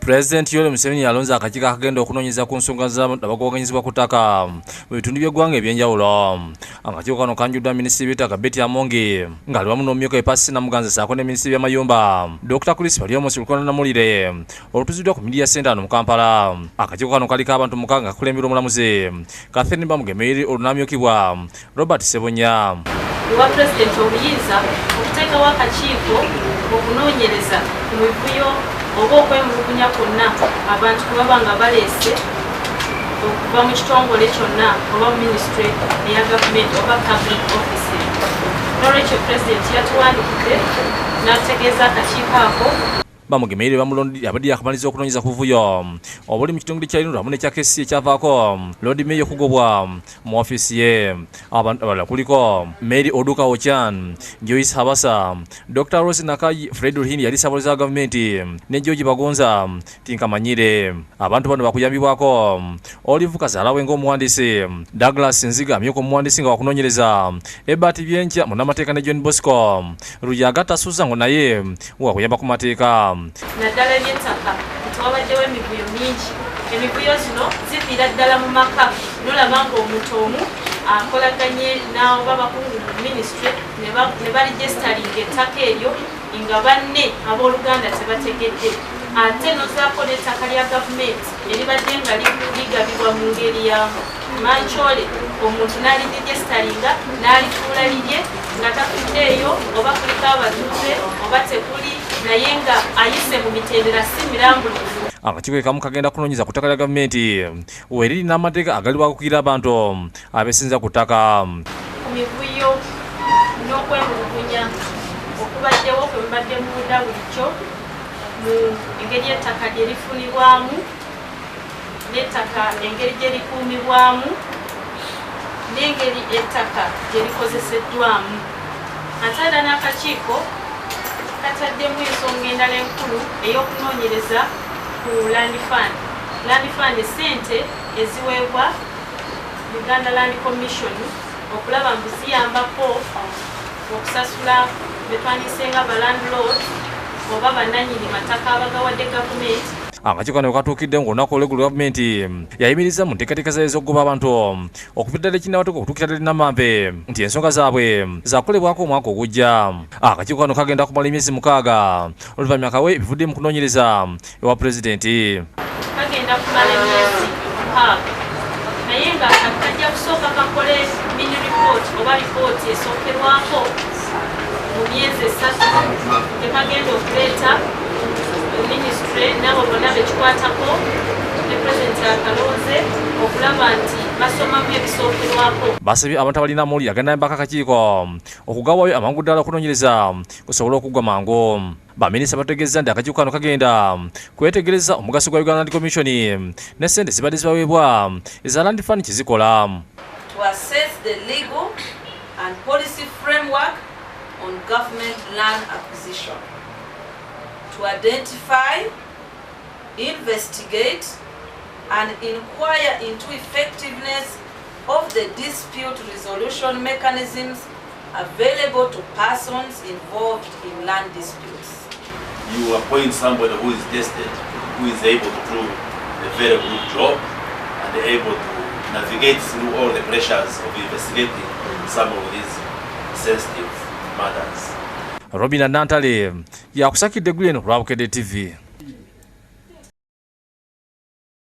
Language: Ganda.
President Yoweri Museveni alonze akakiiko akagenda okunoonyeza ku nsonga z'abagobaganyizibwa ku ttaka mu bitundu by'eggwanga eby'enjawulo. Akakiiko kano kanjuddwa minisitiri w'ettaka Betty Amongi ng'ali wamu n'omumyuka Epasi Namuganza ssaako ne minisitiri w'amayumba Dr. Chris Balyomosi Lukono Namulire olutuuziddwa ku Media Center mu Kampala. Akakiiko kano kaliko abantu mukaaga kakulembera omulamuzi Catherine Bamugemeri olunamyukibwa Robert Sebonya. Wa President obuyinza okuteekawo akakiiko okunoonyereza ku mivuyo oba okwemulugunya kwonna abantu kwe baba nga baleese okuva mu kitongole kyonna oba mu ministry eya gavumenti oba public office. N'olwekyo President yatuwandiikidde n'ategeeza akakiiko ako Bamugemeri bamulondera abadde yakamaliza okunoonyeza ku buvuyo obuli mu kitongole kya Lino ne kya kesi ekyavaako Lord Mayor okugobwa mu ofiisi ye. Abantu abalala kuliko Mary Oduka Ochan, Joyce Habasa, Dr. Rose Nakai, Fred Ruhini yali ssaabawolereza wa gavumenti ne George Bagonza Tinkamanyire. Abantu bano bakuyambibwako Olive Kazaalawe ng'omuwandiisi, Douglas Nziga amyuka omuwandiisi nga wakunoonyereza, Ebert Byenkya munnamateeka ne John Bosco Ruyagata Susan ngo naye wakuyamba ku mateeka. Naddala eby'ettaka tewabaddewo emivuyo mingi. Emivuyo zino ziviira ddala mu maka nolaba ng'omuntu omu akolaganye n'abo babakungu mu ministry ne baregisteringa ettaka eryo nga banne abooluganda tebategedde. Ate nozaako n'ettaka lya gavumenti eribadde nga ligabibwa mu ngeri ya manchole, omuntu n'aliregisteringa n'alituula lirye nga takuddeeyo oba kuliko abatuuze oba tekuli naye nga ayise mu mitendera si mirambulivu. Akakiiko kamu kagenda kunoonyeza ku ttaka lya gavumenti weriri n'amateeka agalibwako kugira abantu abeesinza ku ttaka. Ku mivuyo n'okwemulugunya okubaddewo kwe mubadde munda bulijjo mu engeri ettaka gye lifunibwamu n'ettaka engeri gye likuumibwamu n'engeri ettaka gye likozeseddwamu. Ate era n'akakiiko kataddemu ensonga endala enkulu ey'okunoonyereza ku land fund. Land fund ssente eziweebwa Uganda Land Commission okulaba mbu ziyambako okusasula betwandise nga balandlord oba bannannyini mataka abagawadde gavumenti. Akakiiko kano katuukidde ng'olunaku olw'eggulu gavumenti yayimiriza mu nteekateeka zayo ez'okugoba abantu okuva ddala ekinnabateka okutuukira ddala Namambe nti ensonga zaabwe zaakolebwako omwaka ogujja. Akakiiko kano kagenda kumala emyezi 6 oluvannyuma kawe ebivudde mu kunoonyereza ewa pulezidenti. Kagenda kumala emyezi 6 naye nga kajja kusooka kakole mini report oba ripooti esookerwako mu myezi 3 tekagenda okuleeta ministry nabo bonna bekikwatako ne President alonze okulaba nti basomamu ebisookerwako. Basabye abantu abalina amawulire agannayambako akakiiko okugawayo amangu ddala okunoonyereza kusobole okuggwa mangu. Baminisita bategeeza nti akakiiko kano kagenda kwetegereza omugaso gwa Uganda Land Commission ne ssente zibadde zibaweebwa eza land fund kizikola. To assess the legal and policy framework on government land acquisition, to identify, investigate and inquire into effectiveness of the dispute resolution mechanisms available to persons involved in land disputes. You appoint somebody who is tested, who is able to do a very good job and able to navigate through all the pressures of investigating some of these sensitive matters. Robina Nantale yakusakidde Green lwa Bukedde TV.